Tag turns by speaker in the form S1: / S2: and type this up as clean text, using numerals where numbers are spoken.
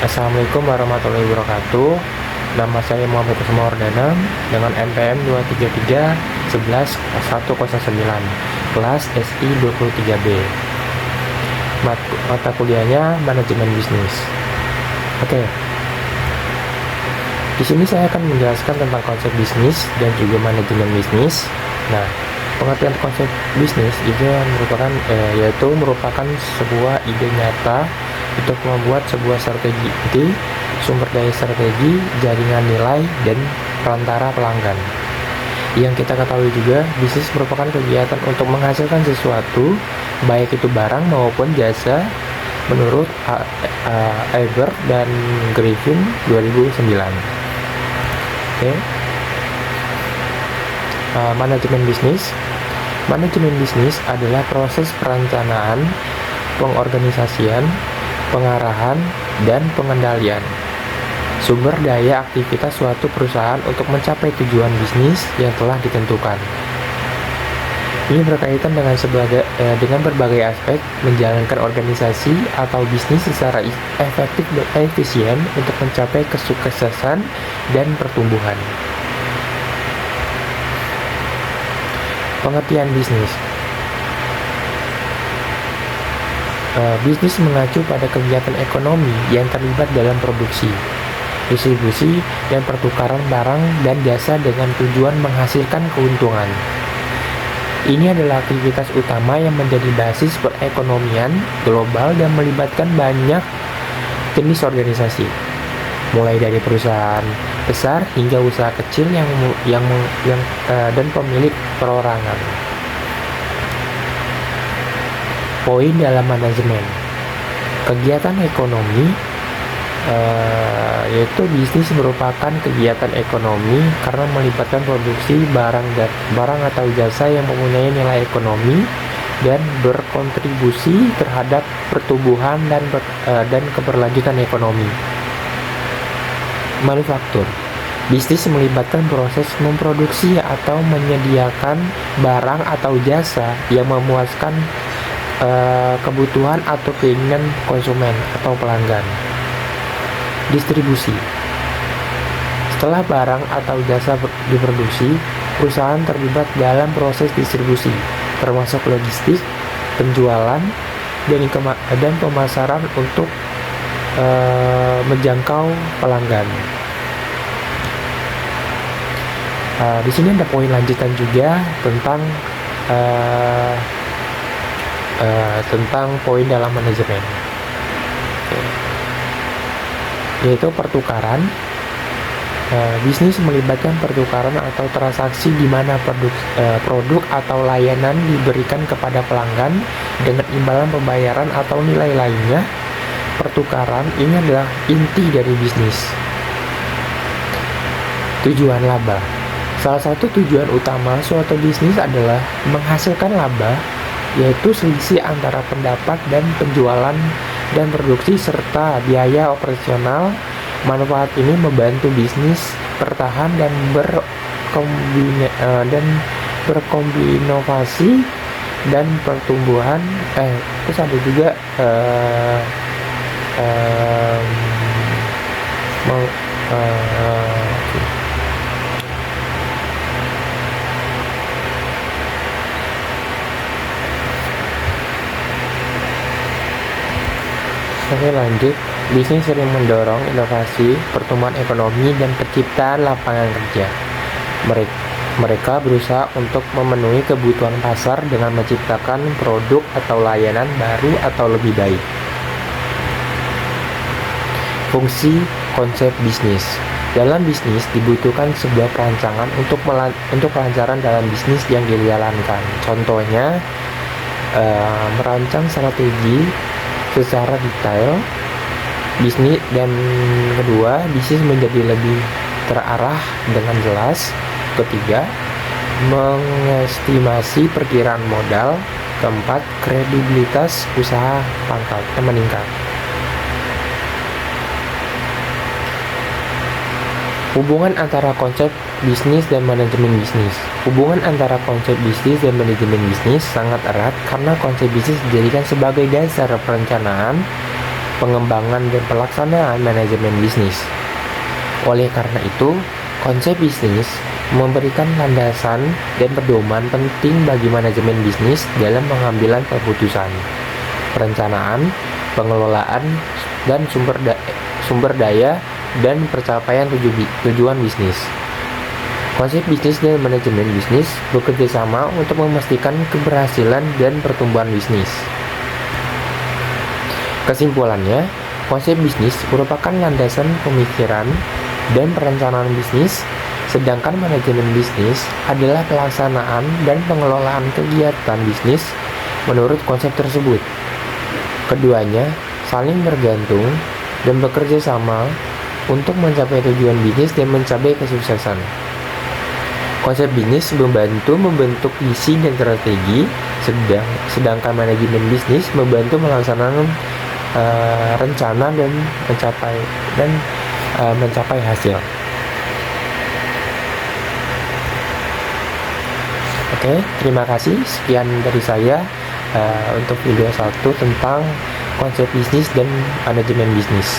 S1: Assalamualaikum warahmatullahi wabarakatuh. Nama saya Muhammad Kusuma Wardana dengan NPM 233111109, kelas SI 23B. Mata kuliahnya manajemen bisnis. Oke. Di sini saya akan menjelaskan tentang konsep bisnis dan juga manajemen bisnis. Nah, pengertian konsep bisnis itu merupakan sebuah ide nyata untuk membuat sebuah strategi, sumber daya strategi, jaringan nilai, dan perantara pelanggan. Yang kita ketahui juga, bisnis merupakan kegiatan untuk menghasilkan sesuatu, baik itu barang maupun jasa, menurut Eber dan Griffin 2009. Oke. Manajemen bisnis. Manajemen bisnis adalah proses perencanaan, pengorganisasian, pengarahan, dan pengendalian sumber daya aktivitas suatu perusahaan untuk mencapai tujuan bisnis yang telah ditentukan. Ini berkaitan dengan berbagai aspek menjalankan organisasi atau bisnis secara efektif dan efisien untuk mencapai kesuksesan dan pertumbuhan. Pengertian bisnis. Bisnis mengacu pada kegiatan ekonomi yang terlibat dalam produksi, distribusi, dan pertukaran barang dan jasa dengan tujuan menghasilkan keuntungan. Ini adalah aktivitas utama yang menjadi basis perekonomian global dan melibatkan banyak jenis organisasi, mulai dari perusahaan besar hingga usaha kecil dan pemilik perorangan. Poin dalam manajemen kegiatan ekonomi, yaitu bisnis merupakan kegiatan ekonomi karena melibatkan produksi barang atau jasa yang mempunyai nilai ekonomi dan berkontribusi terhadap pertumbuhan dan keberlanjutan ekonomi. Manufaktur. Bisnis melibatkan proses memproduksi atau menyediakan barang atau jasa yang memuaskan kebutuhan atau keinginan konsumen atau pelanggan. Distribusi. Setelah barang atau jasa diproduksi, perusahaan terlibat dalam proses distribusi, termasuk logistik, penjualan, dan pemasaran untuk menjangkau pelanggan. Di sini ada poin lanjutan juga tentang poin dalam manajemen, yaitu pertukaran. Bisnis melibatkan pertukaran atau transaksi di mana produk atau layanan diberikan kepada pelanggan dengan imbalan pembayaran atau nilai lainnya. Pertukaran ini adalah inti dari bisnis. Tujuan laba. Salah satu tujuan utama suatu bisnis adalah menghasilkan laba, yaitu selisih antara pendapat dan penjualan dan produksi serta biaya operasional. Manfaat ini membantu bisnis bertahan dan berkombinasi dan pertumbuhan. Terus ada juga Oke, lanjut. Bisnis sering mendorong inovasi, pertumbuhan ekonomi, dan penciptaan lapangan kerja. Mereka berusaha untuk memenuhi kebutuhan pasar dengan menciptakan produk atau layanan baru atau lebih baik. Fungsi konsep bisnis. Dalam bisnis dibutuhkan sebuah perancangan untuk kelancaran dalam bisnis yang dijalankan. Contohnya, merancang strategi secara detail bisnis, dan kedua, bisnis menjadi lebih terarah dengan jelas. Ketiga, mengestimasi perkiraan modal. Keempat, kredibilitas usaha meningkat. Hubungan antara konsep bisnis dan manajemen bisnis. Hubungan antara konsep bisnis dan manajemen bisnis sangat erat karena konsep bisnis dijadikan sebagai dasar perencanaan, pengembangan dan pelaksanaan manajemen bisnis. Oleh karena itu, konsep bisnis memberikan landasan dan pedoman penting bagi manajemen bisnis dalam pengambilan keputusan, perencanaan, pengelolaan, dan sumber daya dan pencapaian tujuan bisnis. Konsep bisnis dan manajemen bisnis bekerja sama untuk memastikan keberhasilan dan pertumbuhan bisnis. Kesimpulannya, konsep bisnis merupakan landasan pemikiran dan perencanaan bisnis, sedangkan manajemen bisnis adalah pelaksanaan dan pengelolaan kegiatan bisnis menurut konsep tersebut. Keduanya saling bergantung dan bekerja sama untuk mencapai tujuan bisnis dan mencapai kesuksesan. Konsep bisnis membantu membentuk visi dan strategi, sedangkan manajemen bisnis membantu melaksanakan rencana dan mencapai hasil. Oke, terima kasih. Sekian dari saya untuk video 1 tentang konsep bisnis dan manajemen bisnis.